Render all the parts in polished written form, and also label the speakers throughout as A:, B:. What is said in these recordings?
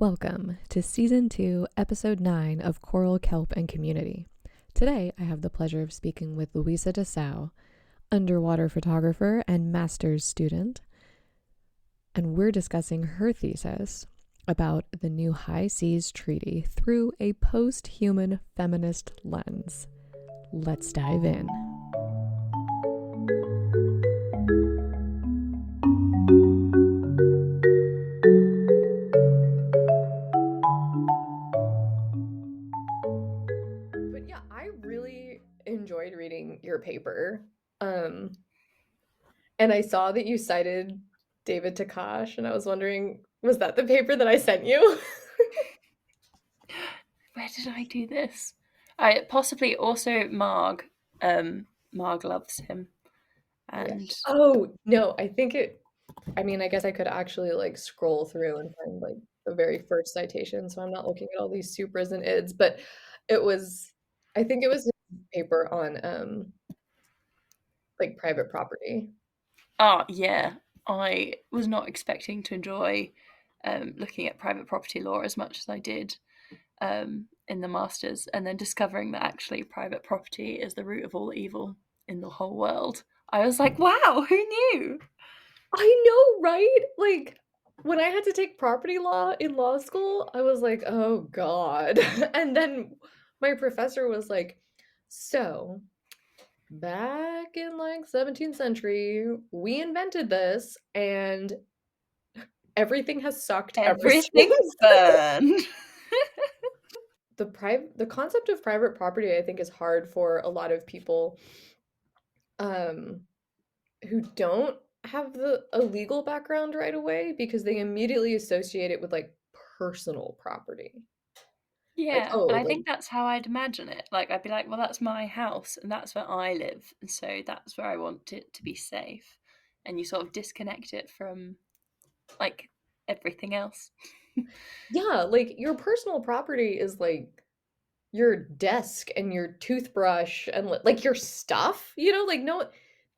A: Welcome to Season 2, Episode 9 of Coral, Kelp, and Community. Today, I have the pleasure of speaking with Louisa Dassow, underwater photographer and master's student, and we're discussing her thesis about the new High Seas Treaty through a post-human feminist lens. Let's dive in. But yeah, I really enjoyed reading your paper. And I saw that you cited David Takash, and I was wondering, was that the paper that I sent you?
B: Where did I do this? I possibly also Marg. Marg loves him, and
A: Oh, no, I guess I could actually scroll through and find the very first citation, so I'm not looking at all these supras and ids, but it was, I think it was a paper on private property.
B: yeah, I was not expecting to enjoy looking at private property law as much as I did in the masters, and then discovering that actually private property is the root of all evil in the whole world. I was like, wow, who knew?
A: I know, right? When I had to take property law in law school, I was like, oh God. And then my professor was like, so back in 17th century, we invented this and everything has sucked ever
B: Everything
A: since.
B: burned.
A: The concept of private property, I think, is hard for a lot of people um who don't have a legal background right away because they immediately associate it with personal property.
B: Yeah, and I think that's how I'd imagine it. Like, I'd be like, well, that's my house and that's where I live, and so that's where I want it to be safe. And you sort of disconnect it from like everything else.
A: Yeah, your personal property is your desk and your toothbrush and your stuff, no,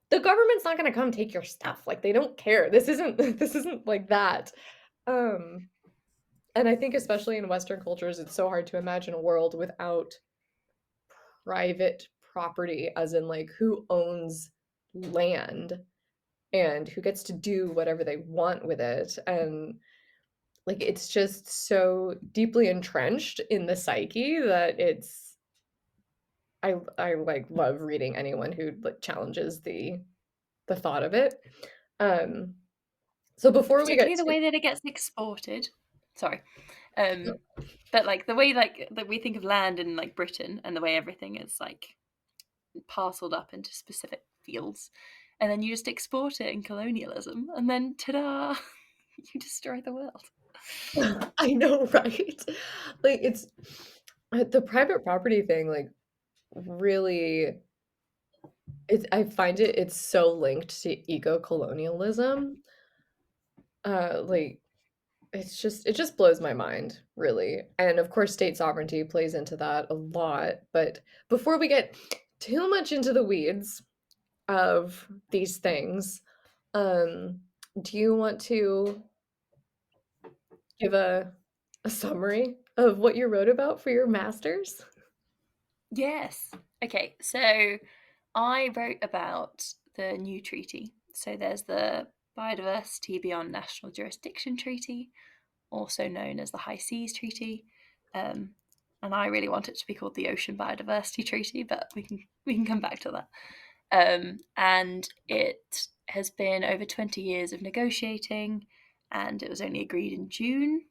A: the government's not going to come take your stuff. They don't care. This isn't this isn't like that. Um and I think especially in Western cultures, it's so hard to imagine a world without private property, as in who owns land and who gets to do whatever they want with it. And it's just so deeply entrenched in the psyche that I love reading anyone who challenges the thought of it. Um so before we get
B: Particularly the
A: to
B: way that it gets exported. Sorry. Um, but like the way that we think of land in like Britain and the way everything is like parceled up into specific fields. And then you just export it in colonialism, and then ta-da, you destroy the world.
A: I know, right? It's the private property thing, really, I find it's so linked to eco-colonialism. Like it just blows my mind, really. And of course, state sovereignty plays into that a lot. But before we get too much into the weeds of these things, um, do you want to give a summary of what you wrote about for your master's?
B: Yes. Okay, so I wrote about the new treaty. So there's the Biodiversity Beyond National Jurisdiction Treaty, also known as the High Seas Treaty. And I really want it to be called the Ocean Biodiversity Treaty, but we can come back to that. And it has been over 20 years of negotiating, and it was only agreed in June.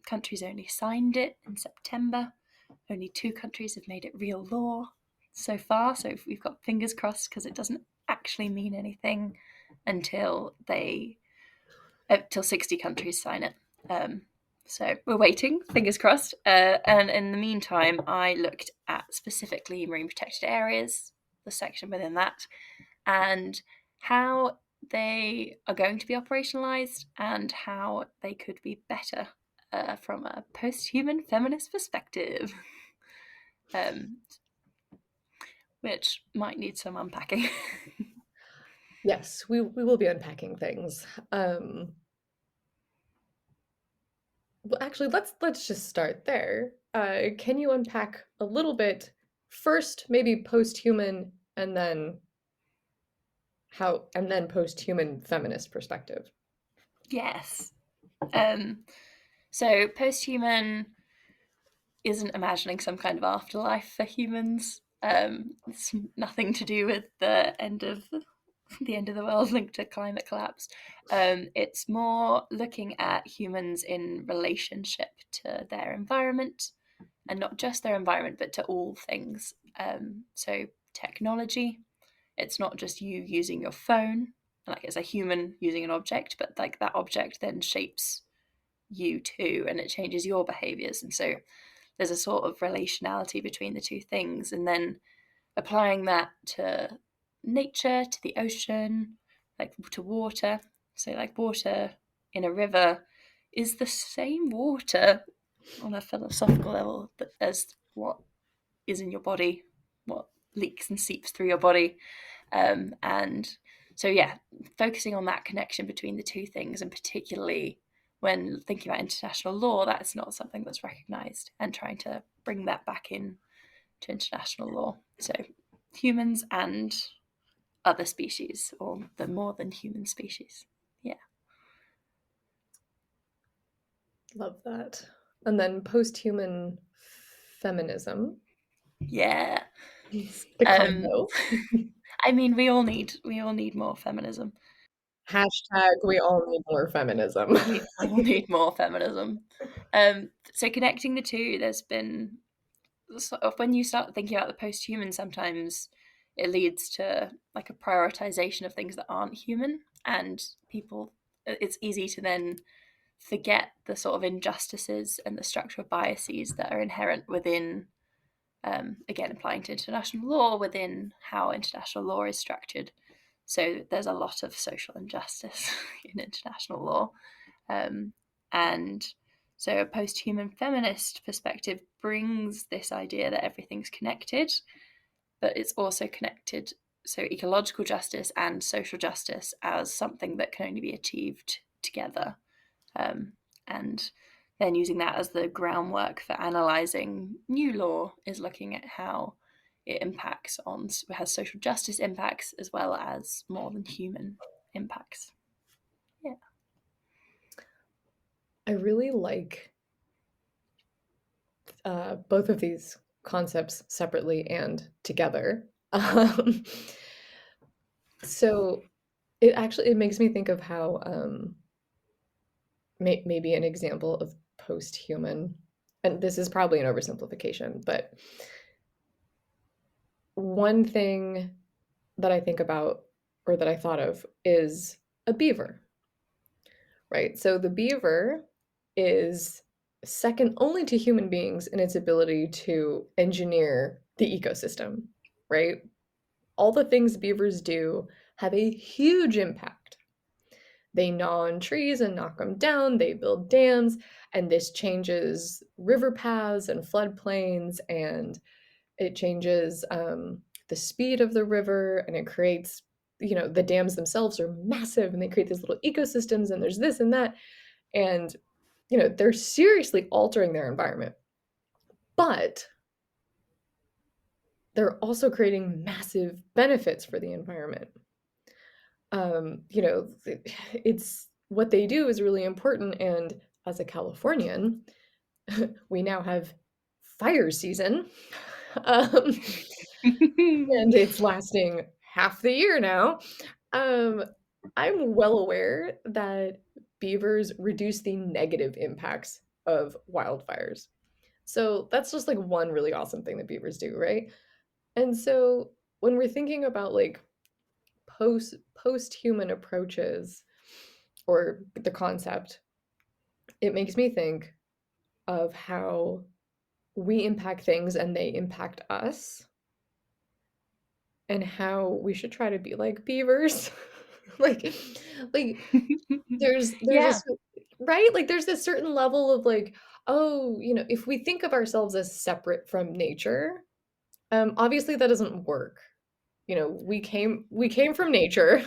B: Countries only signed it in September. Only 2 countries have made it real law so far, so we've got fingers crossed because it doesn't actually mean anything until till 60 countries sign it. So we're waiting, fingers crossed. And in the meantime, I looked at specifically marine protected areas, the section within that, and how they are going to be operationalized and how they could be better from a post-human feminist perspective. Which might need some unpacking.
A: Yes, we will be unpacking things. Well, actually, let's just start there. Can you unpack a little bit first, maybe post-human, and then post-human feminist perspective?
B: Yes. Um, so post-human isn't imagining some kind of afterlife for humans. It's nothing to do with the end of the world linked to climate collapse. It's more looking at humans in relationship to their environment, and not just their environment, but to all things. So technology. It's not just you using your phone, like it's a human using an object, but like that object then shapes you too, and it changes your behaviors. And so there's a sort of relationality between the two things, and then applying that to nature, to the ocean, like to water. So like water in a river is the same water on a philosophical level as what is in your body, what leaks and seeps through your body. And so, yeah, focusing on that connection between the two things, and particularly when thinking about international law, that's not something that's recognised, and trying to bring that back in to international law. So, humans and other species, or the more than human species. Yeah.
A: Love that. And then post-human feminism.
B: Yeah.
A: It's the
B: Um,
A: combo.
B: I mean, we all need more feminism.
A: Hashtag we all need more feminism.
B: We all need more feminism. So connecting the two, there's been sort of when you start thinking about the post-human, sometimes it leads to like a prioritization of things that aren't human, and people. It's easy to then forget the sort of injustices and the structural biases that are inherent within. Again, applying to international law, within how international law is structured. So there's a lot of social injustice in international law. Um, and so a post human feminist perspective brings this idea that everything's connected, but it's also connected. So ecological justice and social justice as something that can only be achieved together. And then using that as the groundwork for analysing new law is looking at how it impacts on, has social justice impacts as well as more than human impacts. Yeah.
A: I really like both of these concepts separately and together. So it makes me think of how maybe an example of post-human, and this is probably an oversimplification, but one thing that I think about or that I thought of is a beaver, right? So the beaver is second only to human beings in its ability to engineer the ecosystem, right? All the things beavers do have a huge impact. They gnaw on trees and knock them down, they build dams, and this changes river paths and floodplains, and it changes the speed of the river, and it creates, the dams themselves are massive and they create these little ecosystems, and there's this and that. And, they're seriously altering their environment. But they're also creating massive benefits for the environment. It's what they do is really important. And as a Californian, we now have fire season. Um, and it's lasting half the year now. Um, I'm well aware that beavers reduce the negative impacts of wildfires. So that's just like one really awesome thing that beavers do, right? And so when we're thinking about like post-human approaches or the concept, it makes me think of how we impact things and they impact us, and how we should try to be like beavers. like like there's
B: Yeah.
A: this, right? Like there's this certain level of like, oh, if we think of ourselves as separate from nature, obviously that doesn't work. We came from nature.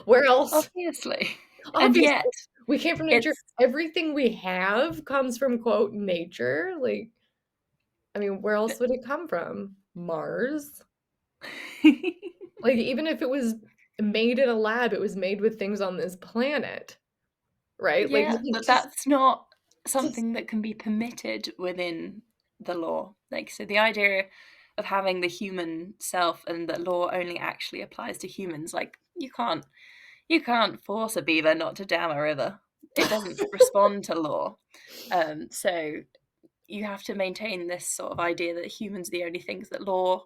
A: Where else?
B: Obviously. And
A: Obviously,
B: yet,
A: We came from nature.
B: It's
A: Everything we have comes from, quote, nature. Like, I mean, where else would it come from? Mars? Like, even if it was made in a lab, it was made with things on this planet, right? Like,
B: yeah,
A: it's
B: but
A: just,
B: that's not
A: it's just
B: something that can be permitted within the law. Like, so the idea of having the human self and that law only actually applies to humans, like you can't force a beaver not to dam a river. It doesn't respond to law. So you have to maintain this sort of idea that humans are the only things that law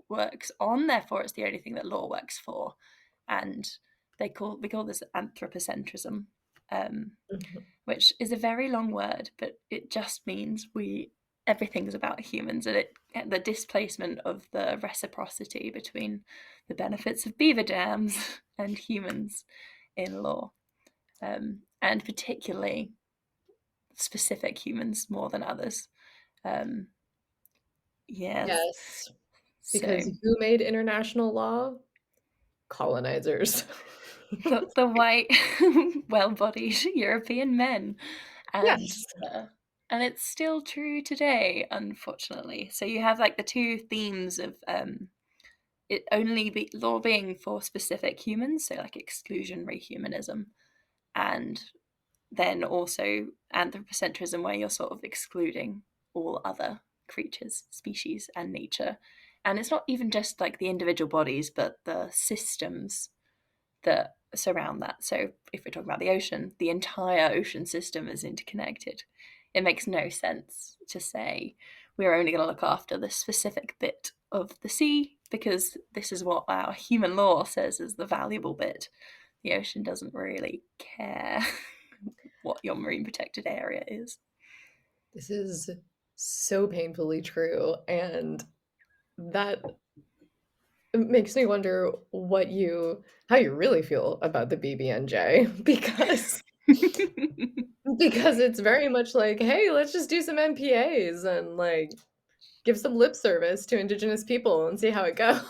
B: works on, therefore it's the only thing that law works for. And we call this anthropocentrism, um,
A: Mhm.
B: which is a very long word, but it just means we everything's about humans, and the displacement of the reciprocity between the benefits of beaver dams and humans in law, and particularly specific humans more than others. Um, yes,
A: Yes, because
B: so
A: who made international law? Colonizers.
B: the white, well-bodied European men, and
A: Yes.
B: uh, and it's still true today, unfortunately. So you have like the two themes of it only be law being for specific humans, so like exclusionary humanism, and then also anthropocentrism, where you're sort of excluding all other creatures, species, and nature. And it's not even just like the individual bodies, but the systems that surround that. So if we're talking about the ocean, the entire ocean system is interconnected. It makes no sense to say we're only going to look after this specific bit of the sea because this is what our human law says is the valuable bit. The ocean doesn't really care what your marine protected area is.
A: This is so painfully true, and that makes me wonder how you really feel about the BBNJ because it's very much like, hey, let's just do some MPAs and like give some lip service to indigenous people and see how it goes.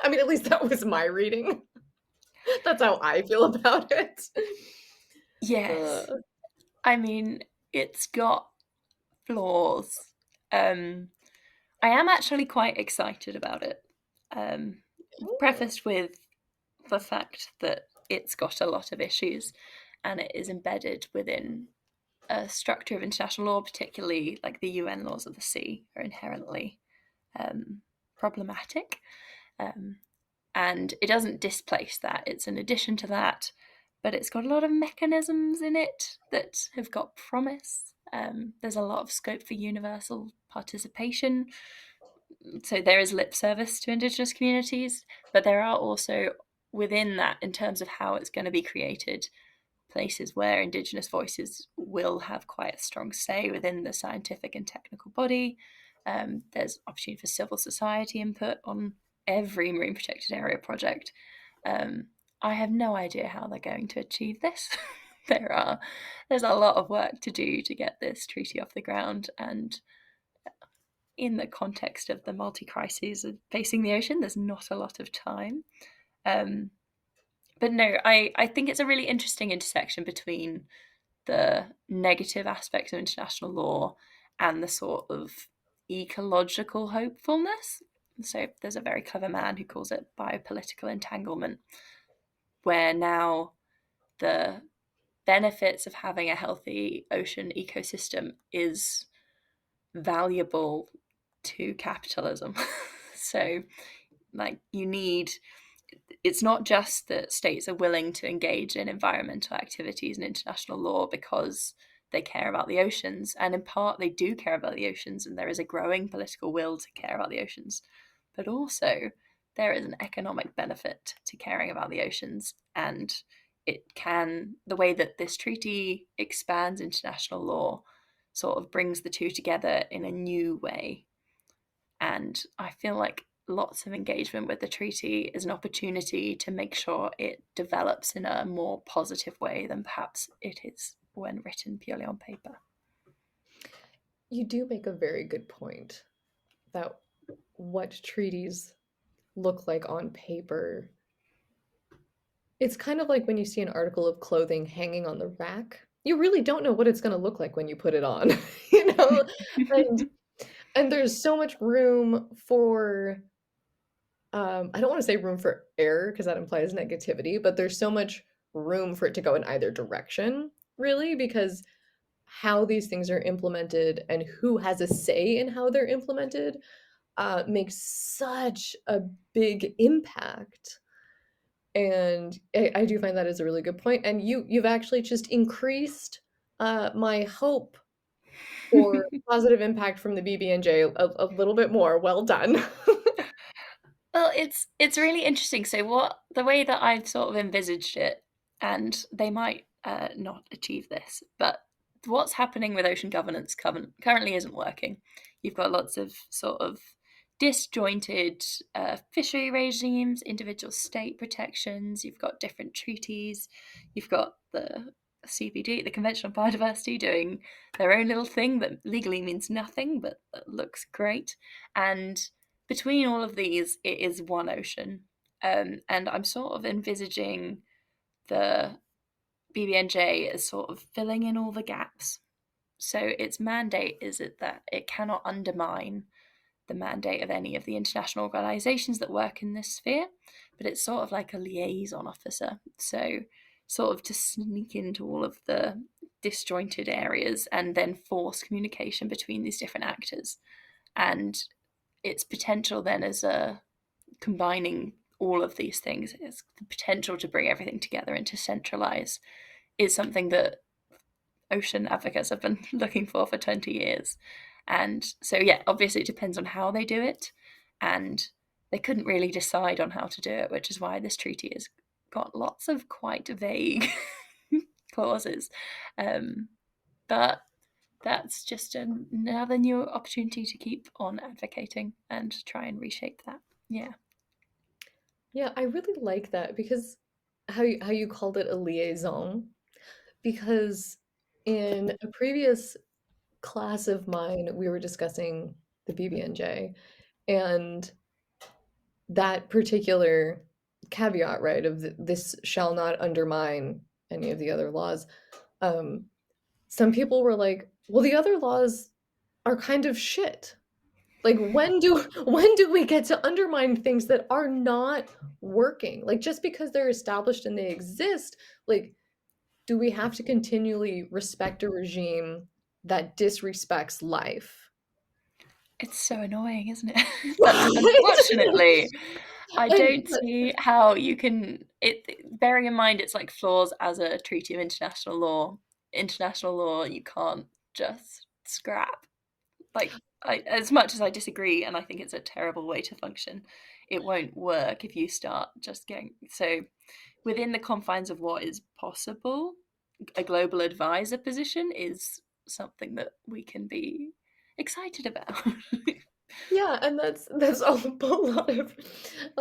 A: I mean, at least that was my reading. That's how I feel about it.
B: Yes.
A: Uh,
B: I mean, it's got flaws. Um, I am actually quite excited about it. Um, Prefaced with the fact that it's got a lot of issues and it is embedded within a structure of international law, particularly like the UN laws of the sea, are inherently problematic. Um, and it doesn't displace that, it's an addition to that, but it's got a lot of mechanisms in it that have got promise. There's a lot of scope for universal participation, so there is lip service to Indigenous communities, but there are also within that, in terms of how it's going to be created, places where Indigenous voices will have quite a strong say within the scientific and technical body. There's opportunity for civil society input on every marine protected area project. Um, I have no idea how they're going to achieve this. There's a lot of work to do to get this treaty off the ground, and in the context of the multi crises facing the ocean, there's not a lot of time. Um, but no, I think it's a really interesting intersection between the negative aspects of international law and the sort of ecological hopefulness. So there's a very clever man who calls it biopolitical entanglement, where now the benefits of having a healthy ocean ecosystem is valuable to capitalism. So, like, it's not just that states are willing to engage in environmental activities and international law because they care about the oceans. And in part, they do care about the oceans, and there is a growing political will to care about the oceans. But also, there is an economic benefit to caring about the oceans. And the way that this treaty expands international law sort of brings the two together in a new way. And I feel like lots of engagement with the treaty is an opportunity to make sure it develops in a more positive way than perhaps it is when written purely on paper.
A: you do make a very good point that what treaties look like on paper, it's kind of like when you see an article of clothing hanging on the rack. you really don't know what it's gonna look like when you put it on, you know? And there's so much room for, I don't wanna say room for error because that implies negativity, but there's so much room for it to go in either direction, really, because how these things are implemented and who has a say in how they're implemented, makes such a big impact. And I do find that is a really good point, and you've actually just increased, my hope for positive impact from the BB&J a little bit more. Well done.
B: Well, it's really interesting. So what the way that I've sort of envisaged it, and they might not achieve this, but what's happening with ocean governance currently isn't working. You've got lots of sort of disjointed fishery regimes, individual state protections. You've got different treaties. You've got the CBD, the Convention on Biodiversity, doing their own little thing that legally means nothing but looks great, and between all of these, it is one ocean. And I'm sort of envisaging the BBNJ as sort of filling in all the gaps. So its mandate is that it cannot undermine the mandate of any of the international organisations that work in this sphere, but it's sort of like a liaison officer. So, sort of to sneak into all of the disjointed areas and then force communication between these different actors. And its potential then as a combining all of these things, it's the potential to bring everything together and to centralize is something that ocean advocates have been looking for 20 years. And so, yeah, obviously it depends on how they do it. And they couldn't really decide on how to do it, which is why this treaty has got lots of quite vague clauses. But that's just another new opportunity to keep on advocating and try and reshape that. Yeah.
A: Yeah, I really like that because how you called it a liaison, because in a previous class of mine, we were discussing the BB&J and that particular caveat, right, of this shall not undermine any of the other laws. Um, some people were like, "Well, the other laws are kind of shit." Like when do we get to undermine things that are not working? Like just because they're established and they exist, like do we have to continually respect a regime that disrespects life?
B: It's so annoying, isn't it? But unfortunately, I
A: And
B: don't see how you can bearing in mind it's like flaws as a treaty of international law. International law you can't just scrap. Like as much as I disagree and I think it's a terrible way to function, it won't work if you start just getting so within the confines of what is possible, a global advisor position is something that we can be excited about.
A: yeah, and that's a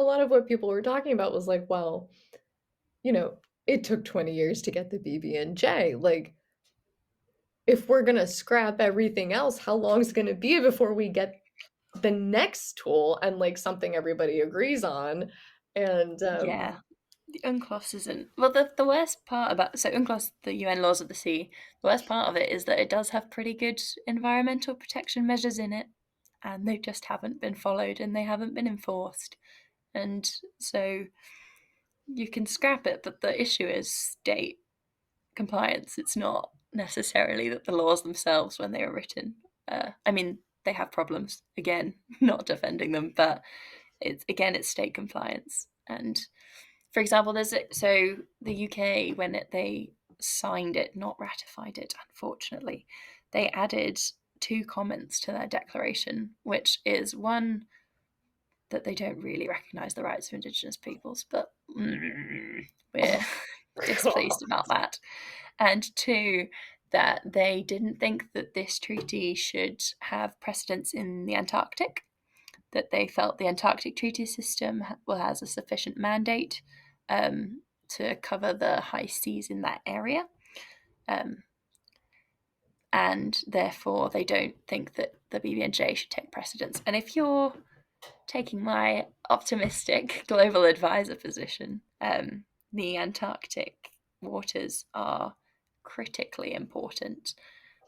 A: lot of what people were talking about was like, well, it took 20 years to get the BB&J. Like if we're gonna scrap everything else, how long is it gonna be before we get the next tool and like something everybody agrees on? And
B: Yeah, the UNCLOS isn't. Well, the worst part about so UNCLOS, the UN laws of the sea, the worst part of it is that it does have pretty good environmental protection measures in it, and they just haven't been followed and they haven't been enforced. And so you can scrap it, but the issue is state compliance. It's not necessarily that the laws themselves, when they were written, I mean, they have problems. Again, not defending them, but it's state compliance. And for example, so the UK when they signed it, not ratified it, unfortunately, they added two comments to their declaration, which is one that they don't really recognise the rights of Indigenous peoples, but we're displeased about that. And two, that they didn't think that this treaty should have precedence in the Antarctic, that they felt the Antarctic Treaty System has a sufficient mandate to cover the high seas in that area. Um, and therefore, they don't think that the BBNJ should take precedence. And if you're taking my optimistic global advisor position, the Antarctic waters are critically important,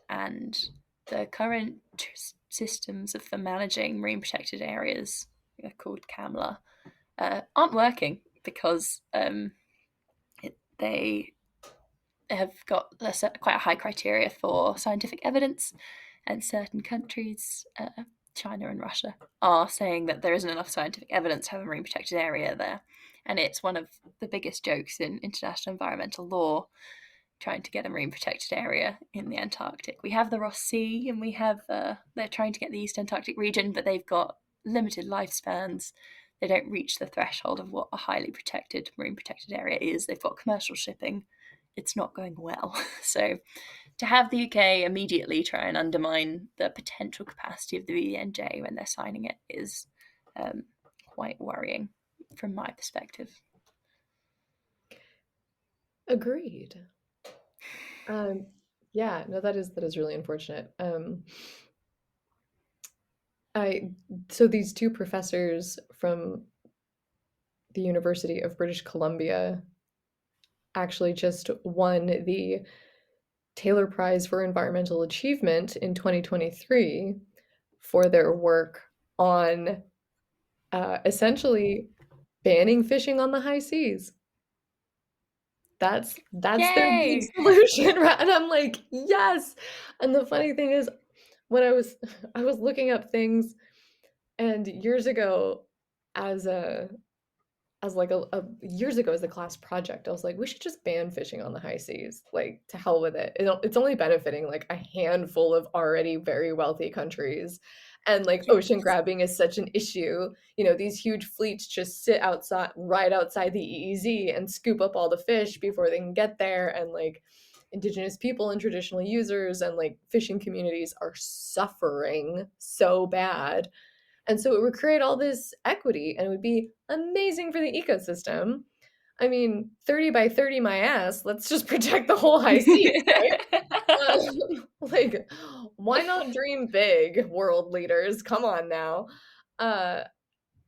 B: and the current systems for managing marine protected areas, called CAMLA, aren't working because they have got quite a high criteria for scientific evidence, and certain countries, China and Russia, are saying that there isn't enough scientific evidence to have a marine protected area there. And it's one of the biggest jokes in international environmental law, trying to get a marine protected area in the Antarctic. We have the Ross Sea, and we have they're trying to get the East Antarctic region, but they've got limited lifespans. They don't reach the threshold of what a highly protected marine protected area is. They've got commercial shipping. It's not going well. So to have the UK immediately try and undermine the potential capacity of the BBNJ when they're signing it is quite worrying from my perspective.
A: Agreed. Yeah, no, that is really unfortunate. I so these two professors from the University of British Columbia actually just won the Taylor Prize for Environmental Achievement in 2023 for their work on essentially banning fishing on the high seas. That's their big
B: Yay!
A: solution, right? And I'm like, yes. And the funny thing is, when I was looking up things, and years ago, as a as like a years ago as a class project, I was like, we should just ban fishing on the high seas. Like, to hell with it. It's only benefiting like a handful of already very wealthy countries. And like ocean
B: Yes.
A: grabbing is such an issue. You know, these huge fleets just sit outside right outside the EEZ and scoop up all the fish before they can get there. And like indigenous people and traditional users and like fishing communities are suffering so bad, and so it would create all this equity and it would be amazing for the ecosystem. I mean, 30 by 30 my ass, let's just protect the whole high seas, right? Like, why not dream big, world leaders? Come on now. Uh,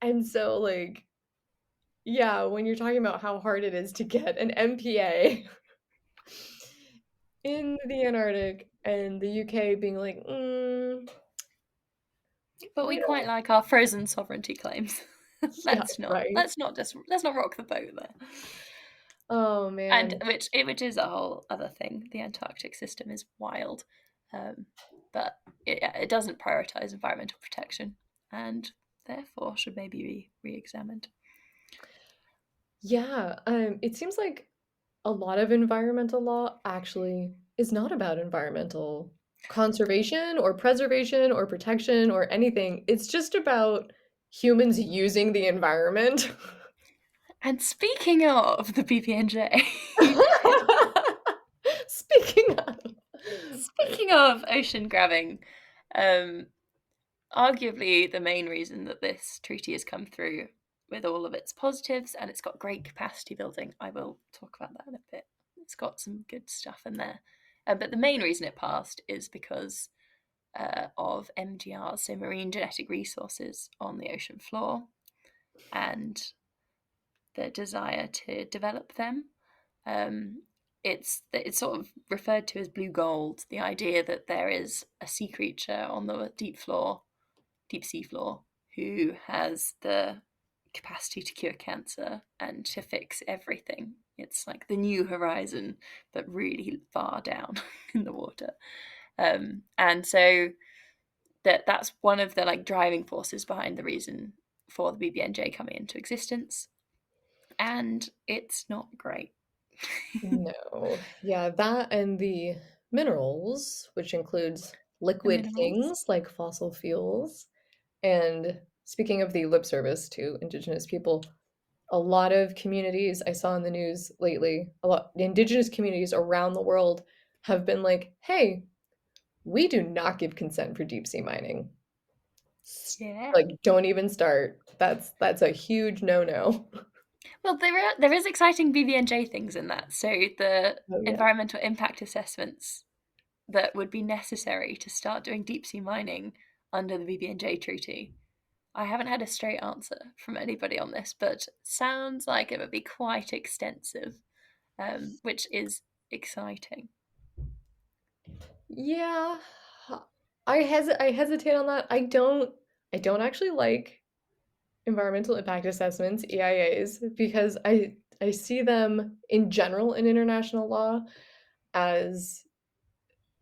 A: and so, like, yeah, when you're talking about how hard it is to get an MPA in the Antarctic and the UK being like,
B: But we
A: we
B: quite
A: don't,
B: like our frozen sovereignty claims.
A: yeah,
B: let's not
A: right.
B: let's not rock the boat there.
A: Oh
B: And
A: man.
B: which is a whole other thing. The Antarctic system is wild, um, but it doesn't prioritize environmental protection, and therefore should maybe be re-examined.
A: Yeah, it seems like a lot of environmental law actually is not about environmental conservation or preservation or protection or anything. It's just about humans using the environment.
B: And speaking of the BBNJ,
A: Speaking of,
B: speaking of ocean grabbing, um, arguably the main reason that this treaty has come through with all of its positives, and it's got great capacity building. I will talk about that in a bit. It's got some good stuff in there. But the main reason it passed is because of MGRs, so marine genetic resources on the ocean floor, and the desire to develop them. It's sort of referred to as blue gold, the idea that there is a sea creature on the deep sea floor, who has the capacity to cure cancer and to fix everything. It's like the new horizon, but really far down in the water. And so that's one of the like driving forces behind the reason for the BBNJ coming into existence, and it's not great.
A: no. Yeah, that and the minerals, which includes
B: The
A: liquid
B: minerals.
A: things like fossil fuels. And speaking of the lip service to Indigenous people, a lot of communities I saw in the news lately, a lot Indigenous communities around the world have been like, "Hey, we do not give consent for deep sea mining.
B: Yeah.
A: Like, don't even start. That's a huge no-no."
B: Well, there is exciting BBNJ things in that. So the
A: Oh yeah.
B: environmental impact assessments that would be necessary to start doing deep sea mining under the BBNJ treaty. I haven't had a straight answer from anybody on this, but sounds like it would be quite extensive, which is exciting.
A: Yeah, I hesitate on that. I don't actually like environmental impact assessments, EIAs, because I see them in general in international law as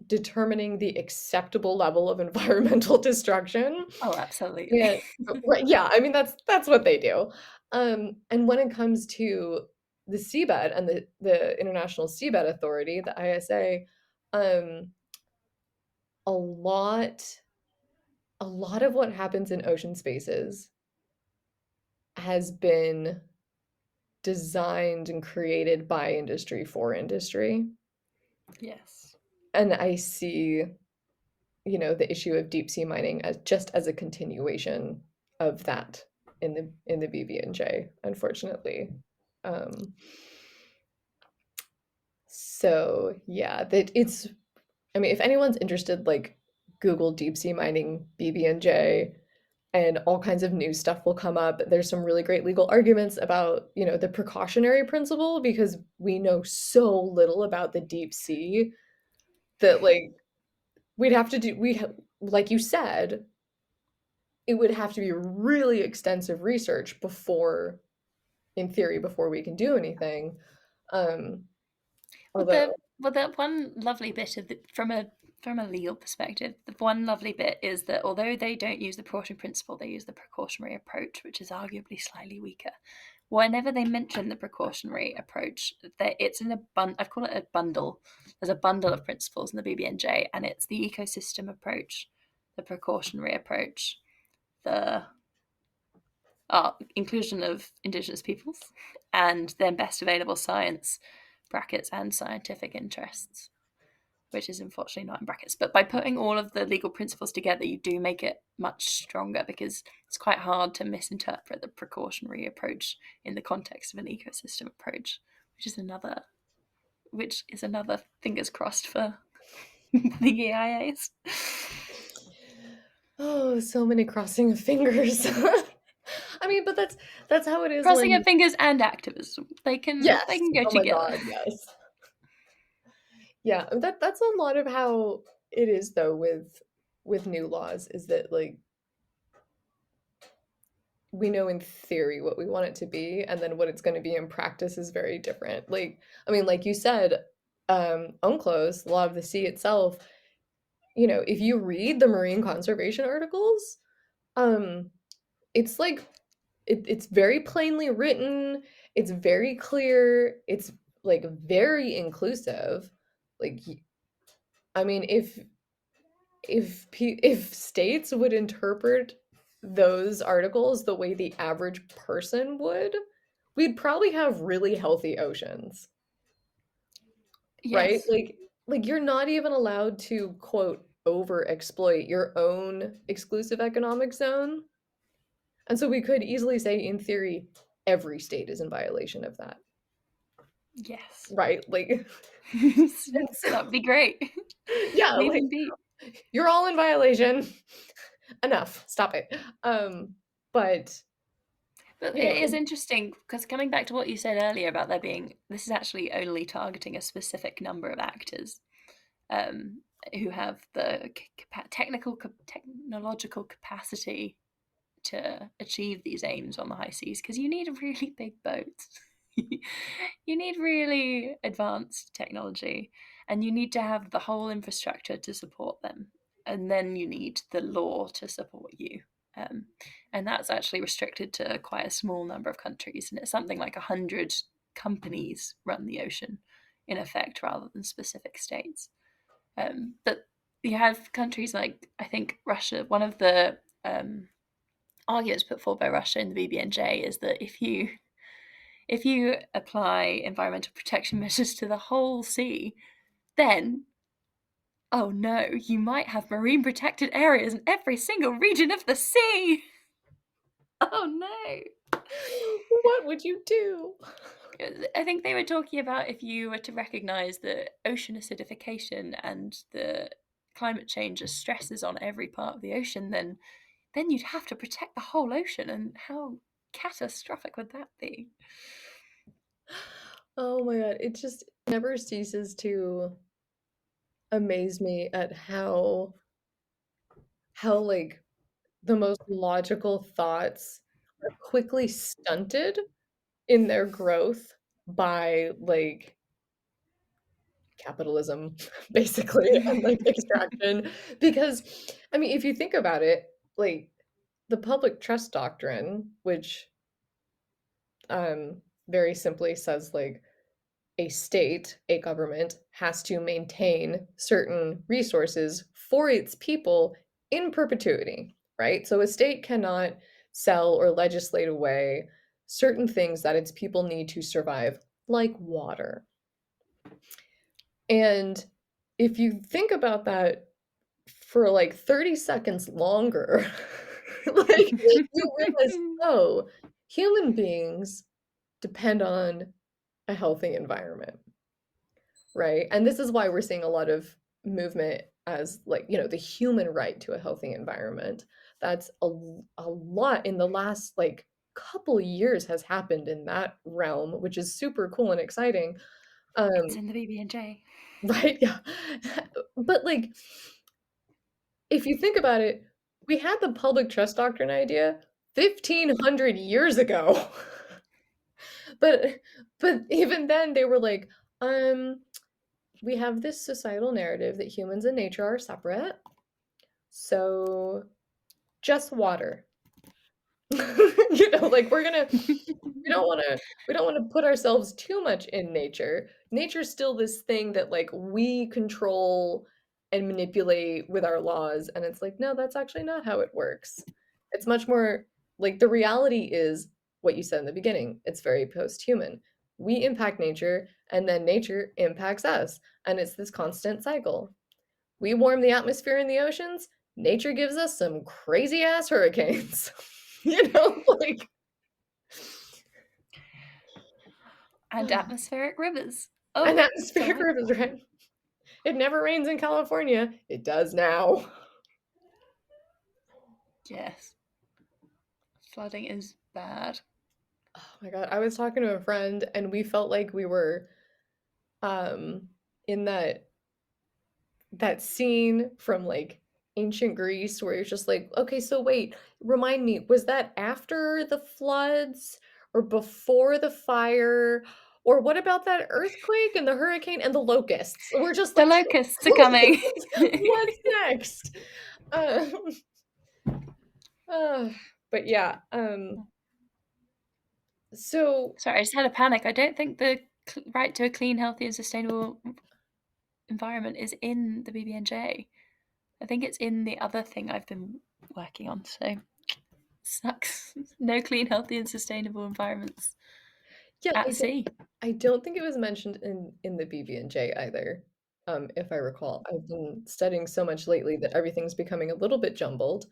A: determining the acceptable level of environmental destruction.
B: Oh, absolutely.
A: Yeah, right, yeah, I mean, that's what they do. And when it comes to the seabed and the International Seabed Authority, the ISA, um, a lot a lot of what happens in ocean spaces has been designed and created by industry for industry.
B: Yes.
A: And I see, you know, the issue of deep sea mining as just as a continuation of that in the BB&J, unfortunately. Um, so yeah, that it's I mean, if anyone's interested, like Google deep sea mining BB&J and all kinds of new stuff will come up. There's some really great legal arguments about, you know, the precautionary principle because we know so little about the deep sea that like we'd have to do like you said, it would have to be really extensive research before in theory before we can do anything. Um
B: Well,
A: although
B: the one lovely bit of from a legal perspective, the one lovely bit is that although they don't use the precaution principle, they use the precautionary approach, which is arguably slightly weaker. Whenever they mention the precautionary approach, it's in a I've called it a bundle. There's a bundle of principles in the BBNJ, and it's the ecosystem approach, the precautionary approach, the inclusion of Indigenous peoples, and then best available science brackets and scientific interests, which is unfortunately not in brackets. But by putting all of the legal principles together, you do make it much stronger because it's quite hard to misinterpret the precautionary approach in the context of an ecosystem approach, which is another fingers crossed for the EIAs.
A: oh, so many crossing of fingers. I mean, but that's how it is
B: Crossing
A: when
B: of fingers and activism. They
A: yes.
B: can go
A: Oh my
B: together.
A: god, yes. Yeah, that's a lot of how it is though with new laws is that like we know in theory what we want it to be and then what it's going to be in practice is very different. Like I mean like you said UNCLOS, Law of the Sea itself, you know, if you read the marine conservation articles, um it's like it's very plainly written, it's very clear, it's like very inclusive. Like I mean if states would interpret those articles the way the average person would, we'd probably have really healthy oceans, right?
B: Yes.
A: Like you're not even allowed to quote over exploit your own exclusive economic zone. And so we could easily say in theory every state is in violation of that,
B: Yes.
A: right? Like and so
B: That'd be great.
A: yeah,
B: Leave
A: like
B: them be.
A: you're all in violation. Enough. Stop it. But
B: But
A: you know,
B: it is interesting because coming back to what you said earlier about this is actually only targeting a specific number of actors um, who have the technological capacity to achieve these aims on the high seas because you need really big boats. You need really advanced technology and you need to have the whole infrastructure to support them. And then you need the law to support you. Um, and that's actually restricted to quite a small number of countries. And it's something like 100 companies run the ocean in effect rather than specific states. But you have countries like, I think, Russia. One of the arguments put forward by Russia in the BBNJ is that if you apply environmental protection measures to the whole sea, then oh no, you might have marine protected areas in every single region of the sea. Oh no.
A: what would you do?
B: I think they were talking about if you were to recognize that ocean acidification and the climate change as stresses on every part of the ocean, then you'd have to protect the whole ocean, and how catastrophic would that be?
A: Oh my god, it just never ceases to amaze me at how like the most logical thoughts are quickly stunted in their growth by like capitalism basically and like extraction because I mean if you think about it like the public trust doctrine which um very simply says like a state, a government, has to maintain certain resources for its people in perpetuity, right? So a state cannot sell or legislate away certain things that its people need to survive, like water. And if you think about that for like 30 seconds longer, like you realize, oh, human beings depend on a healthy environment. Right? And this is why we're seeing a lot of movement as like, you know, the human right to a healthy environment. That's a lot in the last like couple years has happened in that realm, which is super cool and exciting.
B: It's
A: Um,
B: in the BB&J.
A: right? Yeah. But like if you think about it, we had the public trust doctrine idea 1500 years ago. But even then they were like, we have this societal narrative that humans and nature are separate. So just water. You know, like we don't want to we don't want to put ourselves too much in nature. Nature's still this thing that like we control and manipulate with our laws and it's like no, that's actually not how it works. It's much more like the reality is what you said in the beginning. It's very post-human. We impact nature and then nature impacts us and it's this constant cycle. We warm the atmosphere in the oceans, nature gives us some crazy ass hurricanes. You know, like
B: And atmospheric rivers.
A: an
B: Oh,
A: atmospheric
B: sorry.
A: river, right? It never rains in California. It does now.
B: Yes. Flooding is bad.
A: Oh my god, I was talking to a friend and we felt like we were in that scene from like ancient Greece where you're just like, okay, so wait, remind me, was that after the floods or before the fire? Or what about that earthquake and the hurricane and the locusts? We're just
B: The
A: like,
B: locusts are coming.
A: what's next? Um, uh, but yeah, so
B: Sorry, I just had a panic. I don't think the right to a clean, healthy, and sustainable environment is in the BB&J. I think it's in the other thing I've been working on. So sucks. No clean, healthy, and sustainable environments
A: yeah,
B: at sea.
A: I don't think it was mentioned in the BB&J either, if I recall. I've been studying so much lately that everything's becoming a little bit jumbled.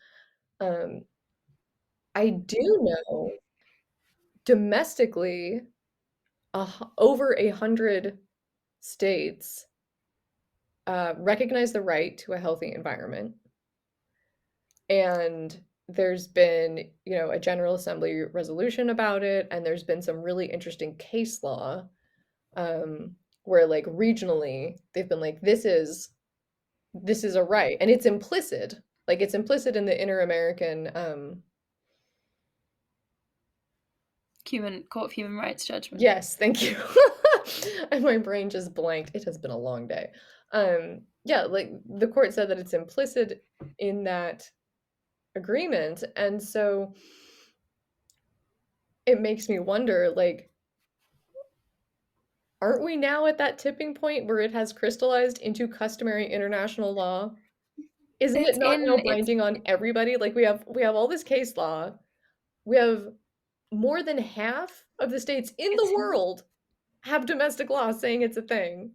A: Um, I do know domestically, over 100 states recognize the right to a healthy environment, and there's been, you know, a General Assembly resolution about it, and there's been some really interesting case law where, like, regionally, they've been like, this is a right, and it's implicit. Like it's implicit in the Inter-American
B: Human Court of Human Rights judgment.
A: yes, thank you. And my brain just blanked. It has been a long day. Yeah, like the court said that it's implicit in that agreement. And so it makes me wonder, like, aren't we now at that tipping point where it has crystallized into customary international law? Isn't it
B: It's
A: not now
B: in. It's
A: binding on everybody? Like we have all this case law. We have more than half of the states in the
B: it's in.
A: world have domestic law saying it's a thing.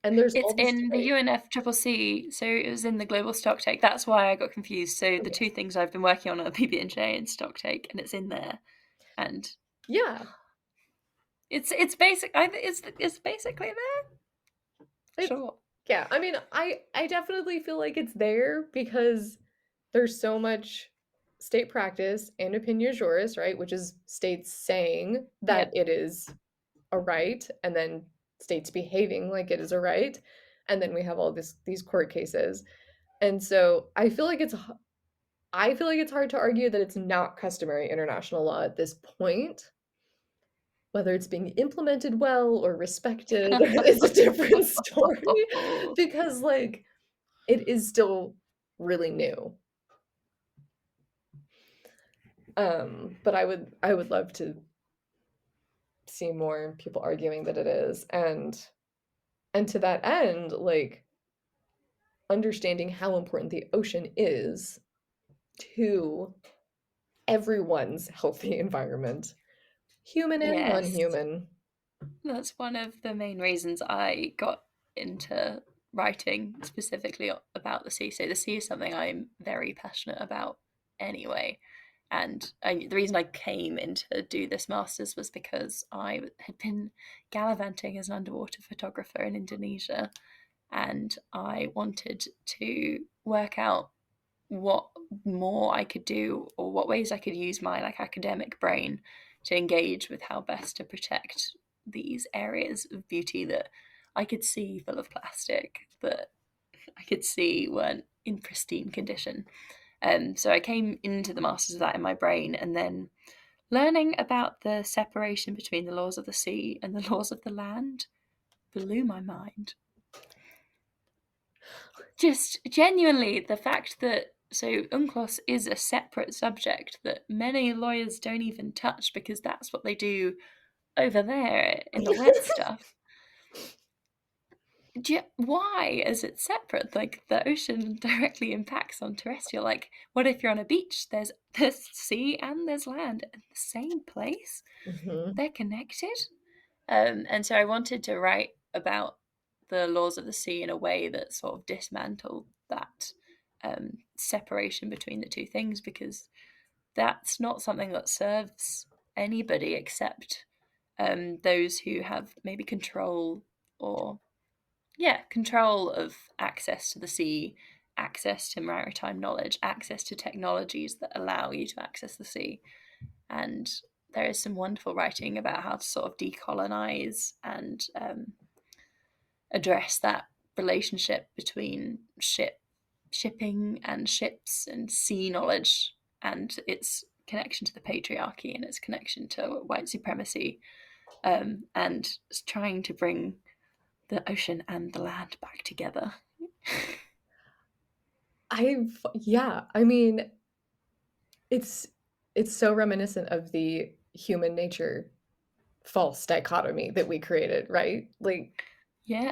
A: And there's
B: It's
A: all this
B: in the
A: debate.
B: UNFCCC, so it was in the global stocktake. That's why I got confused. So the
A: Okay.
B: two things I've been working on are PB&J and stocktake, and it's in there. And
A: Yeah.
B: it's basic. It's basically there.
A: It's
B: Sure.
A: yeah. I mean, I definitely feel like it's there because there's so much state practice and opinion juris, right? Which is states saying that
B: Yep.
A: it is a right and then states behaving like it is a right. and then we have all these court cases. And so I feel like it's hard to argue that it's not customary international law at this point. Whether it's being implemented well or respected is a different story because like it is still really new. But I would love to see more people arguing that it is, and to that end, like understanding how important the ocean is to everyone's healthy environment, human and
B: Yes,
A: non-human.
B: that's one of the main reasons I got into writing specifically about the sea. So the sea is something I'm very passionate about anyway. And the reason I came in to do this master's was because I had been gallivanting as an underwater photographer in Indonesia, and I wanted to work out what more I could do or what ways I could use my like academic brain to engage with how best to protect these areas of beauty that I could see full of plastic, that I could see weren't in pristine condition. So I came into the masters of that in my brain, and then learning about the separation between the laws of the sea and the laws of the land blew my mind. Just genuinely, the fact that so UNCLOS is a separate subject that many lawyers don't even touch because that's what they do over there in the wet stuff. Why is it separate? Like the ocean directly impacts on terrestrial. Like, what if you're on a beach? There's sea and there's land in the same place.
A: Mhm.
B: They're connected. And so I wanted to write about the laws of the sea in a way that sort of dismantled that separation between the two things, because that's not something that serves anybody except those who have maybe control, or yeah, control of access to the sea, access to maritime knowledge, access to technologies that allow you to access the sea. And there is some wonderful writing about how to sort of decolonize and address that relationship between shipping and ships and sea knowledge, and its connection to the patriarchy and its connection to white supremacy, and trying to bring the ocean and the land back together.
A: Yeah, I mean, it's it's so reminiscent of the human nature false dichotomy that we created, right?
B: Yeah.
A: Like yeah.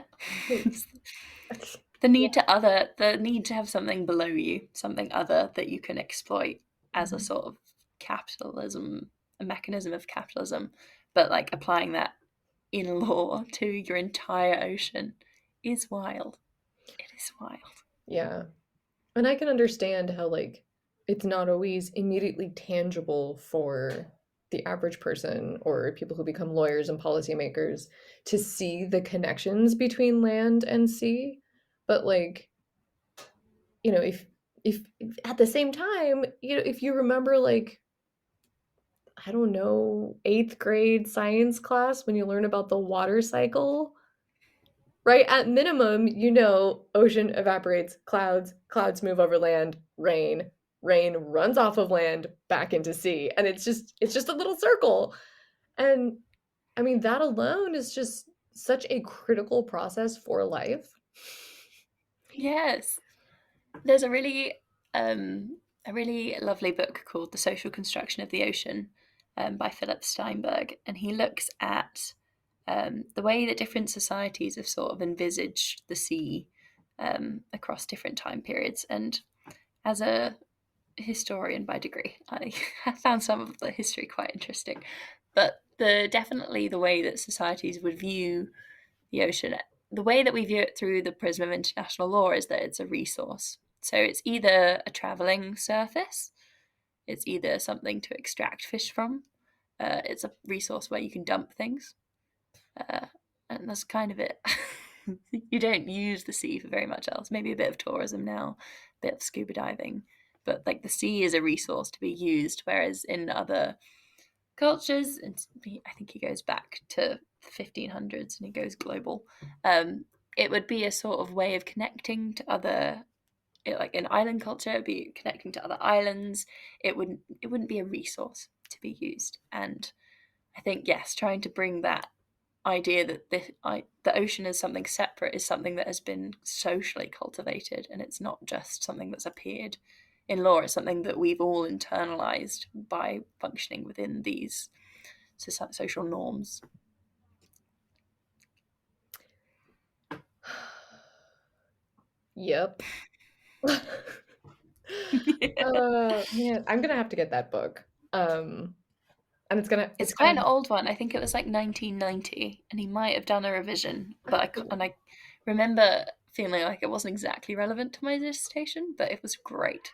B: The need to have something below you, something other that you can exploit as a
A: Mhm.
B: sort of capitalism, a mechanism of capitalism, but like applying that in law to your entire ocean is wild. It is wild.
A: Yeah. And I can understand how, like, it's not always immediately tangible for the average person or people who become lawyers and policymakers to see the connections between land and sea. But, like, if at the same time, if you remember, like, I don't know, eighth grade science class when you learn about the water cycle, right? At minimum, ocean evaporates, clouds move over land, rain runs off of land back into sea. And it's just a little circle. And I mean, that alone is just such a critical process for life.
B: Yes. There's a really lovely book called The Social Construction of the Ocean, by Philip Steinberg, and he looks at the way that different societies have sort of envisaged the sea across different time periods. And as a historian by degree, I found some of the history quite interesting. But definitely the way that societies would view the ocean, the way that we view it through the prism of international law is that it's a resource. So it's either a travelling surface, it's either something to extract fish from, it's a resource where you can dump things, uh, and that's kind of it. You don't use the sea for very much else. Maybe a bit of tourism now, a bit of scuba diving, but like the sea is a resource to be used. Whereas in other cultures, and I think he goes back to the 1500s and he goes global. it would be a sort of way of connecting to other, like in island culture, it'd be connecting to other islands. It wouldn't be a resource to be used. And I think, yes, trying to bring that idea that the ocean is something separate is something that has been socially cultivated, and it's not just something that's appeared in law. It's something that we've all internalized by functioning within these social norms.
A: Yep. Man, I'm gonna have to get that book. And it's
B: It's quite
A: gonna
B: an old one. I think it was like 1990, and he might have done a revision. But I remember feeling like it wasn't exactly relevant to my dissertation, but it was great.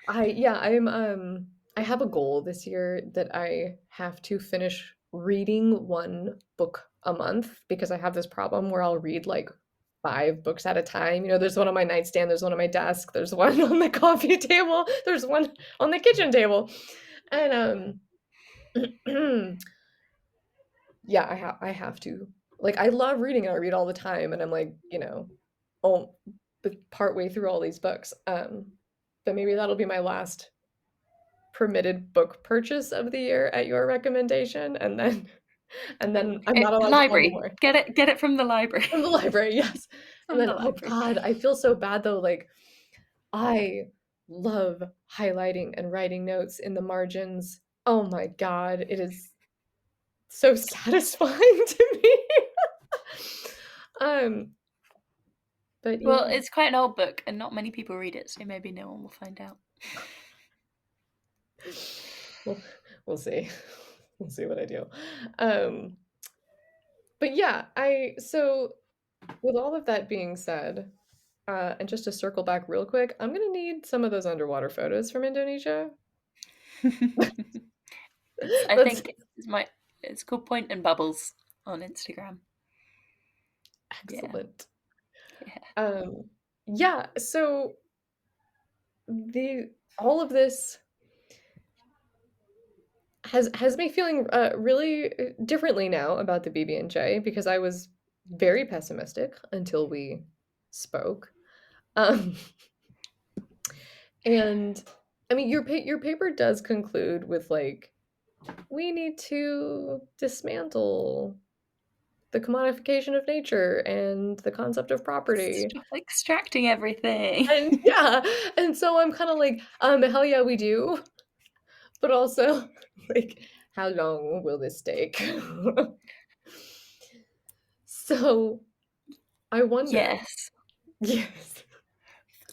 A: I have a goal this year that I have to finish reading one book a month because I have this problem where I'll read like 5 books at a time. You know, there's one on my nightstand, there's one on my desk, there's one on the coffee table, there's one on the kitchen table. And yeah, I have to. Like I love reading and I read all the time and I'm like, oh, but partway through all these books. But maybe that'll be my last permitted book purchase of the year at your recommendation, and then I'm not allowed to buy
B: Library.
A: anymore.
B: Get it from the library.
A: From the library, yes. And
B: From
A: then,
B: the
A: oh
B: library.
A: God, I feel so bad though. Like I love highlighting and writing notes in the margins. Oh my God, it is so satisfying to me. um, but
B: Well,
A: yeah,
B: it's quite an old book, and not many people read it, so maybe no one will find out.
A: we'll we'll see. We'll see what I do. Um, but yeah, I so with all of that being said, and just to circle back real quick, I'm gonna need some of those underwater photos from Indonesia.
B: I
A: That's
B: think it's called Point and Bubbles on Instagram. Yeah,
A: excellent.
B: yeah.
A: Yeah, so the all of this has me feeling really differently now about the BB&J because I was very pessimistic until we spoke. Um, and I mean, your paper does conclude with like we need to dismantle the commodification of nature and the concept of property.
B: Stop extracting everything.
A: And yeah, and so I'm kind of like, hell yeah, we do. But also, like, how long will this take? So I wonder.
B: Yes.
A: Yes.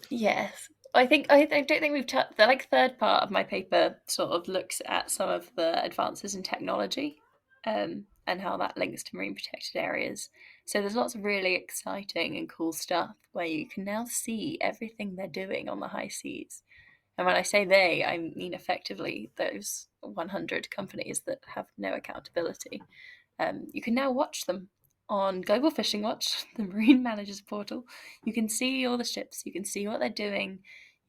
B: Yes. I don't think we've touched the like third part of my paper sort of looks at some of the advances in technology, and how that links to marine protected areas. So there's lots of really exciting and cool stuff where you can now see everything they're doing on the high seas. And when I say they, I mean effectively those 100 companies that have no accountability. You can now watch them on Global Fishing Watch, the Marine Managers portal. You can see all the ships, you can see what they're doing.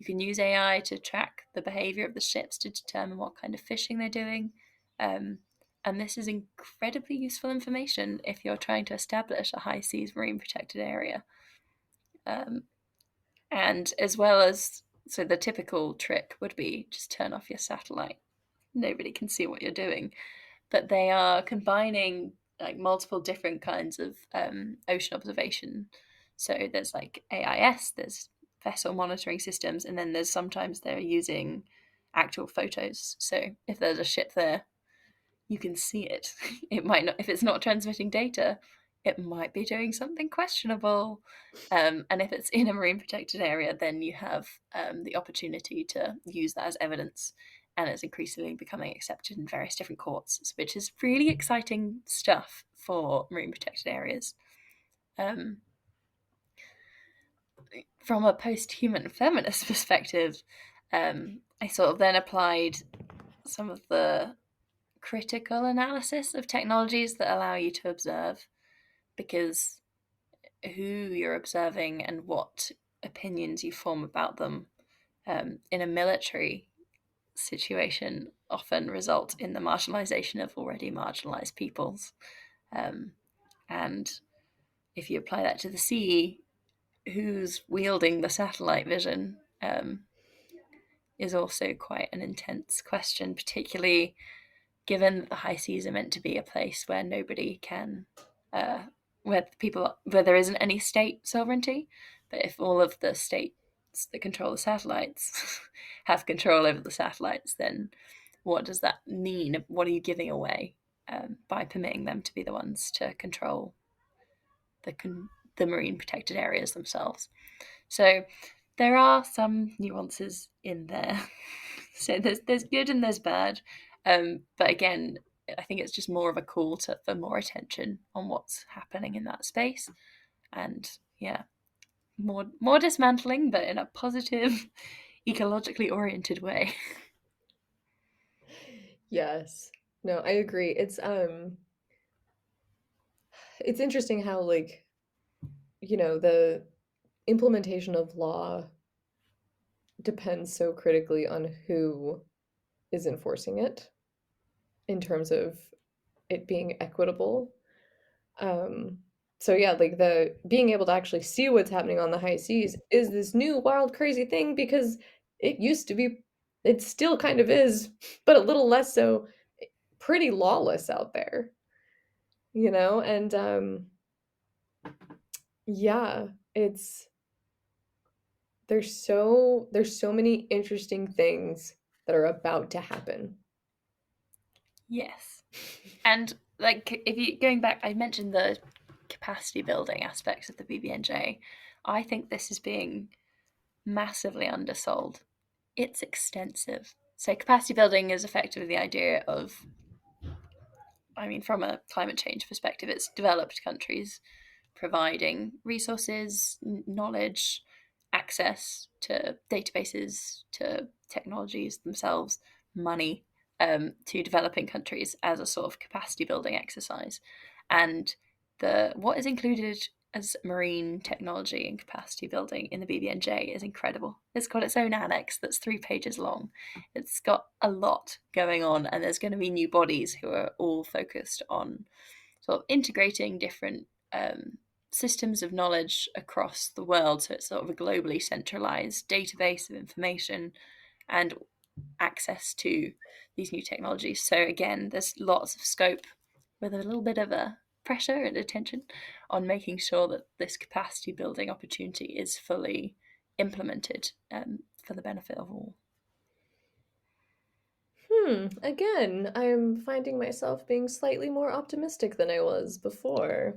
B: You can use AI to track the behavior of the ships to determine what kind of fishing they're doing. Um, and this is incredibly useful information if you're trying to establish a high seas marine protected area. Um, and as well as, so the typical trick would be just turn off your satellite. Nobody can see what you're doing. But they are combining like multiple different kinds of ocean observation. So there's like AIS, there's vessel monitoring systems, and then there's sometimes they're using actual photos. So if there's a ship there, you can see it. It might not, if it's not transmitting data, it might be doing something questionable. And if it's in a marine protected area, then you have the opportunity to use that as evidence. And it's increasingly becoming accepted in various different courts, which is really exciting stuff for marine protected areas. Um, from a post-human feminist perspective, I sort of then applied some of the critical analysis of technologies that allow you to observe, because who you're observing and what opinions you form about them in a military situation often result in the marginalization of already marginalized peoples. And if you apply that to the sea, who's wielding the satellite vision is also quite an intense question, particularly given that the high seas are meant to be a place where nobody can, uh, where there isn't any state sovereignty. But if all of the states that control the satellites have control over the satellites, then what does that mean? What are you giving away by permitting them to be the ones to control the marine protected areas themselves? So there are some nuances in there. So there's good and there's bad, but again, I think it's just more of a call for more attention on what's happening in that space, and yeah, more dismantling, but in a positive, ecologically oriented way.
A: Yes. No, I agree. It's interesting how, like, the implementation of law depends so critically on who is enforcing it in terms of it being equitable. Um, so yeah, like the being able to actually see what's happening on the high seas is this new wild crazy thing because it used to be, it still kind of is, but a little less so, pretty lawless out there, and yeah, it's there's so many interesting things that are about to happen.
B: Yes, and like if you going back, I mentioned the capacity building aspects of the BBNJ. I think this is being massively undersold. It's extensive. So capacity building is effectively the idea of, I mean, from a climate change perspective, it's developed countries providing resources, knowledge, access to databases, to technologies themselves, money to developing countries as a sort of capacity building exercise. And the what is included as marine technology and capacity building in the BBNJ is incredible. It's got its own annex that's 3 pages long. It's got a lot going on, and there's going to be new bodies who are all focused on sort of integrating different systems of knowledge across the world. So it's sort of a globally centralized database of information and access to these new technologies. So again, there's lots of scope with a little bit of a pressure and attention on making sure that this capacity building opportunity is fully implemented for the benefit of all.
A: Again, I'm finding myself being slightly more optimistic than I was before.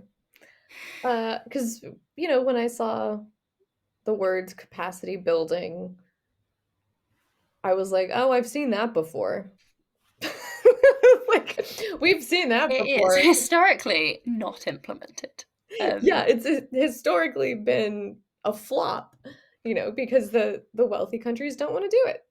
A: Because, when I saw the words capacity building, I was like, oh, I've seen that before. Like, we've seen that
B: It is
A: before.
B: historically not implemented.
A: Yeah, it's historically been a flop, because the wealthy countries don't want to do it.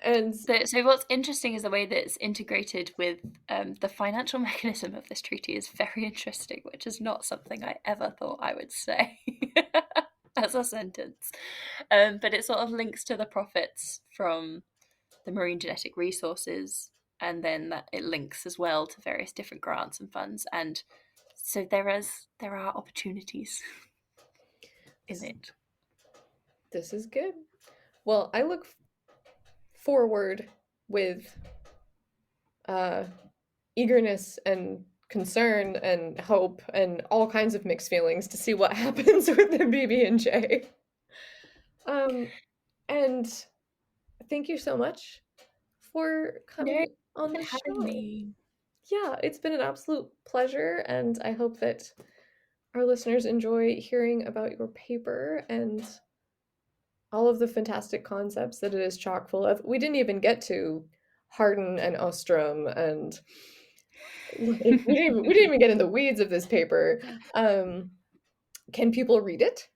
A: And
B: So what's interesting is the way that it's integrated with the financial mechanism of this treaty is very interesting, which is not something I ever thought I would say as a sentence. But it sort of links to the profits from the marine genetic resources, and then that it links as well to various different grants and funds. And so there are opportunities in
A: this
B: it.
A: this is good. Well, I look forward with uh eagerness and concern and hope and all kinds of mixed feelings to see what happens with the BB&J. Um, and thank you so much for
B: No,
A: coming on
B: for
A: the
B: having
A: show.
B: me.
A: Yeah, it's been an absolute pleasure, and I hope that our listeners enjoy hearing about your paper and all of the fantastic concepts that it is chock full of. We didn't even get to Harden and Ostrom, and like we didn't even get in the weeds of this paper. Um, can people read it?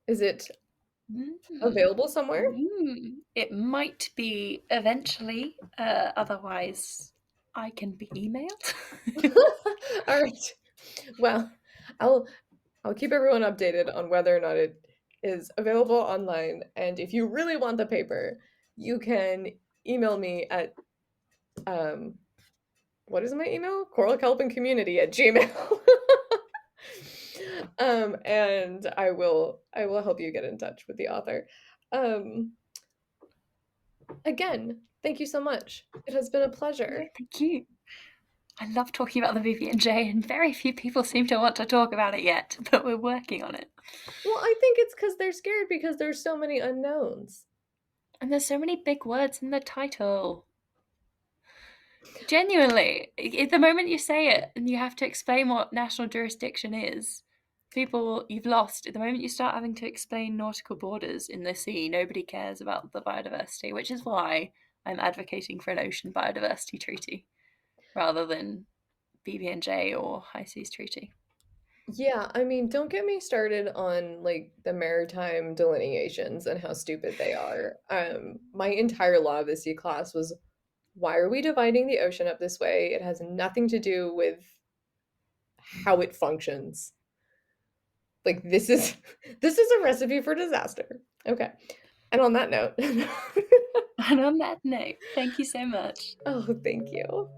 A: Is it
B: Mm.
A: available somewhere?
B: It might be eventually. Otherwise, I can be emailed.
A: All right. Well, I'll I'll keep everyone updated on whether or not it is available online. And if you really want the paper, you can email me at um what is my email? Coralkelpingcommunity@gmail. And I will help you get in touch with the author. Um, Again, thank you so much. It has been a
B: No,
A: pleasure.
B: thank you. I love talking about the BB&J, and very few people seem to want to talk about it yet, but we're working on it.
A: Well, I think it's because they're scared because there's so many unknowns.
B: And there's so many big words in the title. Genuinely, at the moment you say it and you have to explain what national jurisdiction is, people you've lost. At the moment you start having to explain nautical borders in the sea, nobody cares about the biodiversity, which is why I'm advocating for an ocean biodiversity treaty rather than BB&J or High Seas Treaty.
A: Yeah, I mean, don't get me started on like the maritime delineations and how stupid they are. My entire law of the sea class was, why are we dividing the ocean up this way? It has nothing to do with how it functions. Like this is this is a recipe for disaster. Okay. And on that note,
B: And on that note, thank you so much.
A: oh, thank you.